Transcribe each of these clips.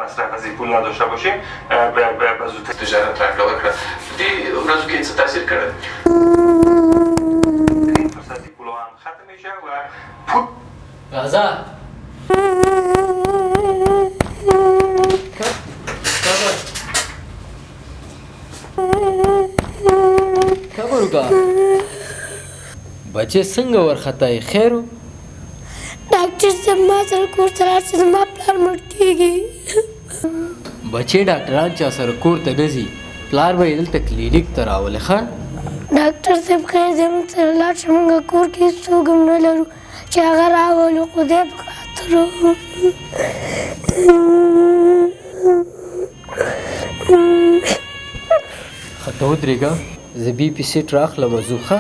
مصرف از این پول نداشته باشیم به زودتر تجارت را وکړه دې ورځو کې څه تاثیر کړی این فرصتی پول هم ختم میشه و پول راځه خبر وکړه بچې څنګه ورختای خیر و ډاکټر صاحب ما سره کور ته راشي زما پلار مړ کېږي بچې ډاکټران چا سره کور ته نه ځي پلار به یې دلته کلینیک ته راولې ښه ډاکټر صاحب خیر دی موږ سره لاړ شه موږ کور کې هېڅوک هم نه لرو چې هغه راولو خدای په خاطرو ښه ته ودرېږه زه بي پي سیټ راخلم ځو ښه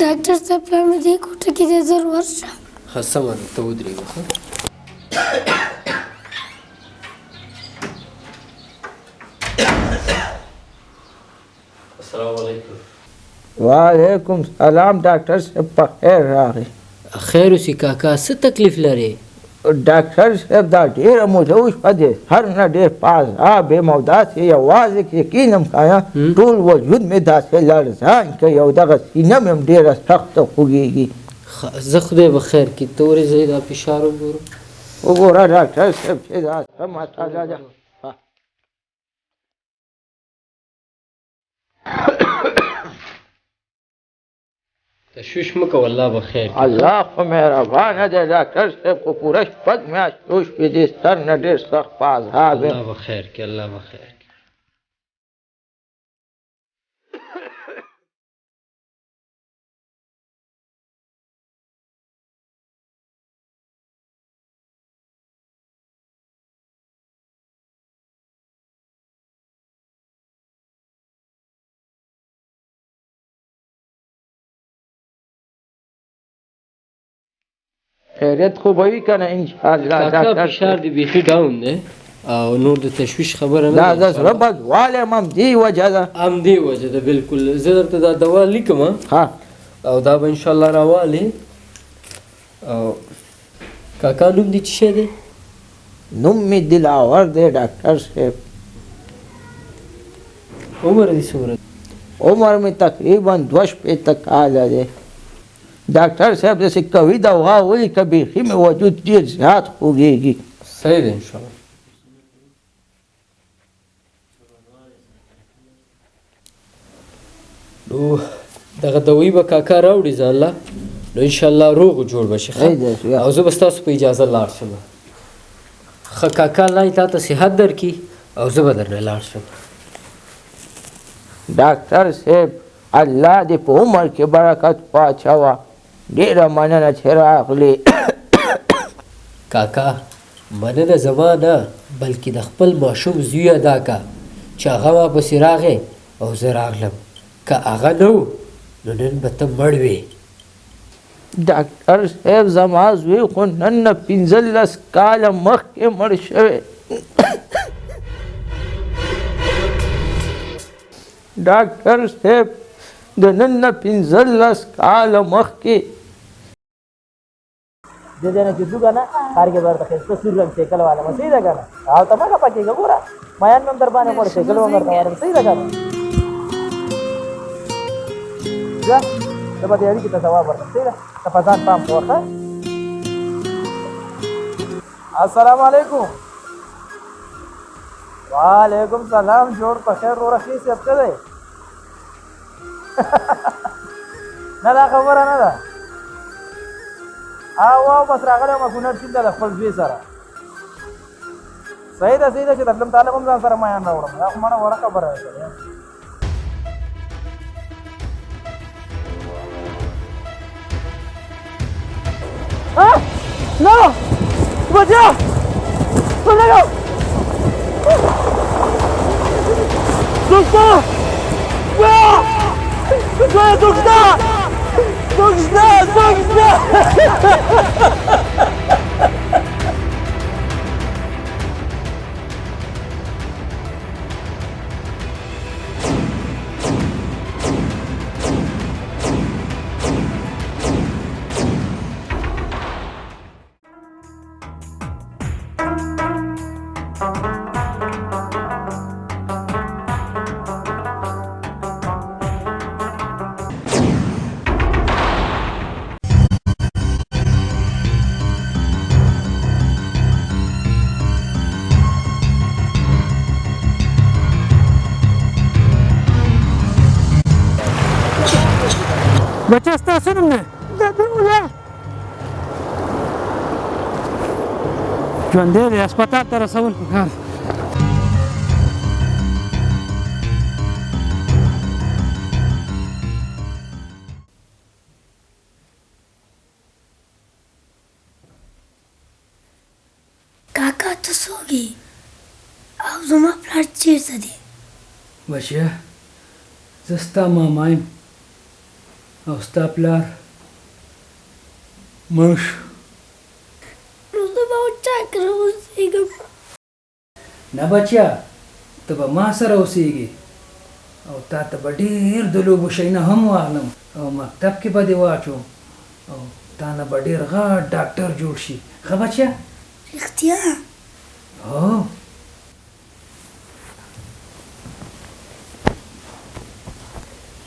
ډاکټر صاحب پلار مې دې کوټه کې دی ژر ورشه ښه سمه ده ته ودرېږه ښه السلام علیکم وعلیکم سلام ډاکټر صاحب په خیر راغی خیر اوسې کاکا څه تکلیف لرې ډاکټر صاحب دا ډېره موده وشوه د سر نه ډېر په عذاب یم او داسې یوازې چې کښېنم که ټول وجود مې داسې لړزان کوي او دغه سینه مې هم ډېره سخته خوږېږي زه خدای به خیر کړي ته ورځئ دا فشار وګورم وګوره ډاکټر صاحب چې دا څه مسله ده تشویش مه کوه الله به خیر کړي الله خو مهربانه دی ډاکټر صاحب خو پوره شپږ میاشتې وشوې دې سر نه ډېر سخت په عذاب یم الله به خیر کړي الله به خیر کړي خیریت خو به وي که نه انشاءالله کاکا فشار دې بیخي ډاون دی او نور د تشویش خبره دا نه د زړه بدوالی یم همدې وجه ده همدې وجه ده بلکل زه درته دا دوا لیکم ها او دا به انشاءالله راوالې او کاکا نوم دې څه شی دی نوم مې دلاور دی ډاکټر صاحب عمر دې څومره عمر مې تقریبا 2 کاله دی ډاکټر صاحب داسې قوي دوا ولیکه بیخي مې وجود ډېر زیات خوږېږي صحیح دی انشاءالله نو دغه دوایي به کاکا راوړي ځانله نو انشاءالله روغ جوړ به شي او زه به ستاسو په اجازه لاړ شم ښه کاکا الله تا ته صحت درکړي او زه به درنه لاړ شم ډاکټر صاحب الله دې په عمر کې برکت واچوه ډېره مننه چې راغلې کاکا مننه زما نه بلکې د خپل ماشوم زوی ادا که چې هغه ما پسې راغی او زه راغلم که هغه نه و نو نن به ته مړ وې ډاکټر صاحب زما زوی خو نن نه 15 کاله مخکې مړ شوی ډاکټر صاحب د نن نه 15 کاله مخکې د دې نه چې څو کنه کار کې ورته خسته سور رنگ سیکل والا مې ده کنه او ته ما پکې ګوره مېان نن در باندې پړ سیکل ورته ورته صحیح ده کنه ځه د باندې اړي کې ته ثواب ورته صحیح ده تفاضل پام ورته السلام علیکم وعلیکم سلام جوړ په خیر ور اخی څه ته ده نه دا خبره نه ده او بس راغله ما کونړ سیند د خپل ځوی سره صحیح ده چې دلته تعالی کوم ځان سره ما نه وړم دا خو مړه وړه خبره ده No! Bătea! Până eu! Dușta! Bă! Bă, dușta! Dușta! Dușta! बच्चा ستاسو نوم دی ژوندی دی هسپتال ته رسول پکار काका ته څوګې او زما پلار چیرته دی بچیا زه ستا ماما یم او ستا پلار مړ شو نو زه به چا کره اوسېږم نه بچیا ته به ما سره اوسېږې او تا ته به ډېر د لوبو شیونه هم واخلم او مکتب کې به دې واچوم او تا نه به ډېر غټ ډاکټر جوړ شي ښه بچیا رښتیا هو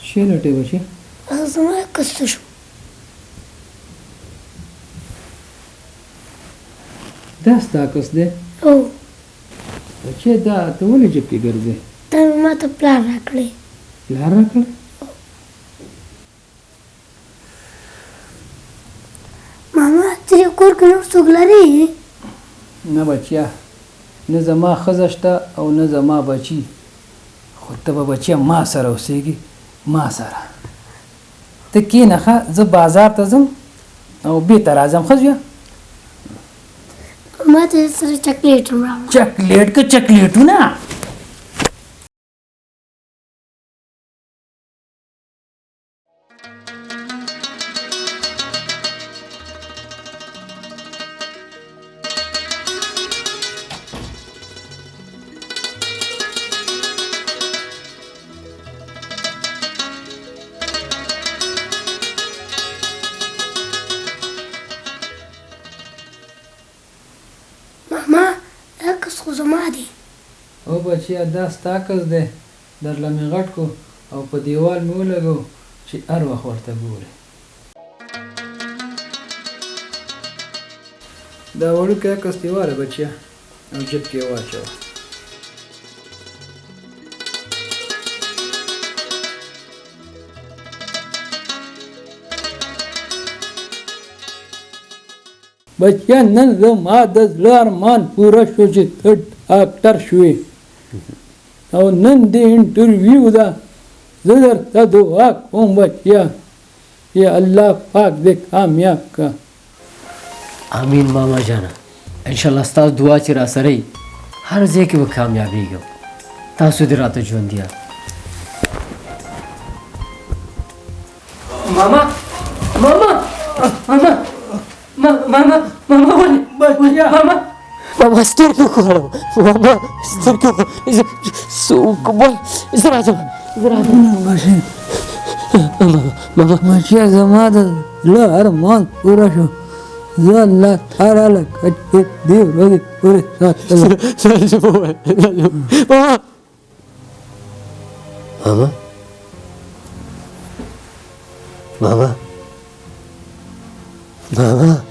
څه لټې بچی او زما کسته شو دا ستا کس دی او بچی دا ته ولې جب کې ګرځې دا مې ما ته پلار راکړی پلار راکړ ماما ته دې کور کې نور څوک لرې نه بچیا نه زما ښځه شته او نه زما بچي خو ته به بچیا ما سره اوسېږي ما سره ته کښېنه ښه زه بازار ته ځم او بېرته راځم ښه زویه ما ته سره چاکلیټ هم راوړه چاکلیټ که چاکلیټونه ماما دا کس خو زما دی او بچیا دا ستا کس دی درله مې غټ کو او په دیوال مې ولګو چې هر وخت ورته ګورې دا وړوکی عکس دې واله بچیا او جب کې یې واچوه بچیا نن زما د زړه ارمان پوره شو چې ته ډاکټر شوې او نن دې انټرویو ده زه درته دعا کوم بچیا چې الله پاک دې کامیاب کا امین ماما جانا انشاءالله ستاسو دعا چې را سره وي هر ځای کې به کامیابېږم تاسو دې راته ژوندي ماما ماما ماما ماما ماما ولې ماما ماما سترګې وګوره ماما سترګې وګوره څوک زه راځم ماما بچیا زما د زړه ارمان پوره شو زه الله تعالی لکه چې دې ورځې پورې ماما ماما ماما ماما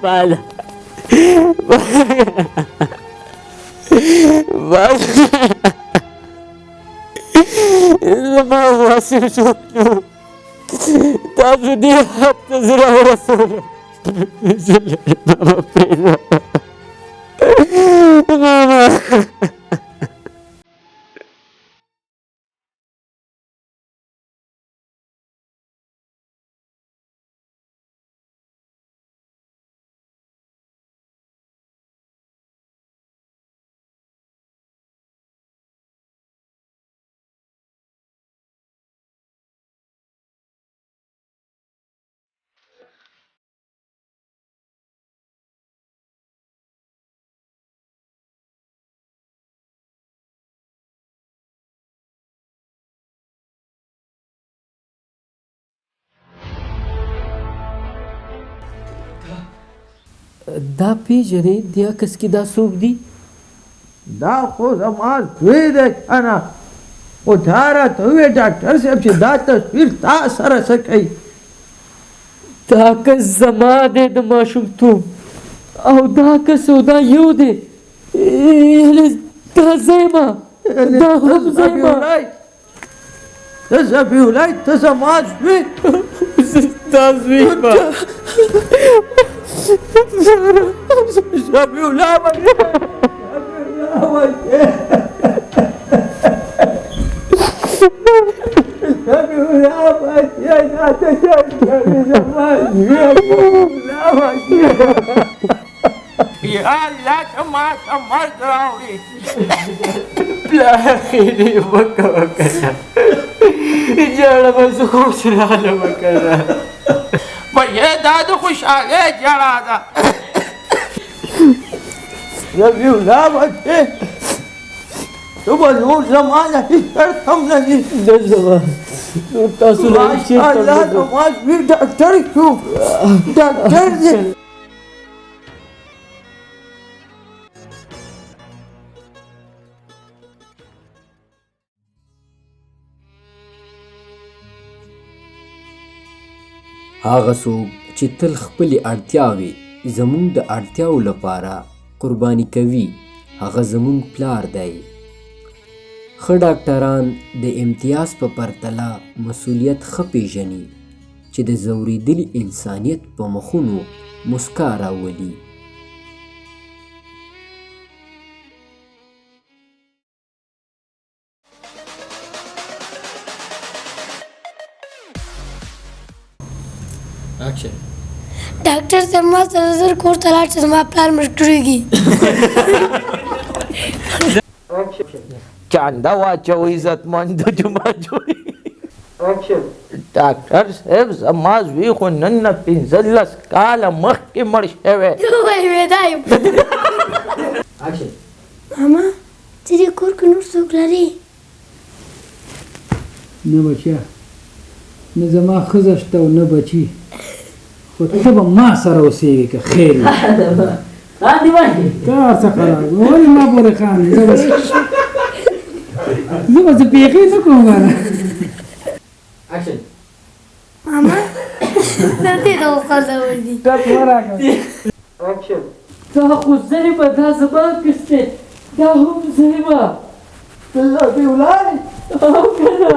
Bala. Bala. Zama wasif shukru. Tazu diye hatta zira Resulü. Mama. دا پیژنې دې عکس کې دا څوک دي؟ دا خو زما زوی دی کنه خو تا راته وویې ډاکټر صاحب چې دا تصویر تا سره څه کوي دا عکس زما دی د ماشومتوب او دا عکس او دا یو دی یعنې دا زه یم دا هم زه یم ته ذبیح ته زما زوی دا زوی یم ذبیح الله یا الله ته ما ته مرګ راوړي پلار یې مه کوه که نه ژړه به زه خوشحاله به که نه بچې دا د خوشحالۍ ژړا ده ذبیح الله بچې ته به نور زما نه هېڅ درد هم نه نیسي نه زما نور تاسو له الله زما زوی ډاکټر شو ډاکټر دی هغه څوک چې تل خپلې اړتیاوې زموږ د اړتیاو لپاره قرباني کوي هغه زموږ پلار دی ښه ډاکټران د امتیاز په پرتله مسؤلیت ښه پیژني چې د ځورېدلي انسانیت په مخونو مسکا راولي ډاکټر صاحب ما سره زر کور ته لاړ چې زما پلار مړ کړېږي چانده واچو عزتمند جومات جوړي ډاکټر صاحب زما زوی خو نن نه 15 کاله مخکې مړ شوی وایي وېدا یم ماما چې دې کور کې نور څوک لري نه بچیا نه زما ښځه شته او نه بچي خو ته به ما سره اوسېږې که خیر وي کار څه خراب ولې ما پورې خاندې زه به څه پېښې نه کوم کنه ماما دا دې د وخندول دي ټک مه راکړه دا خو زه یم دا زما عکس دی دا هم زه یم ذبیح الله او که نه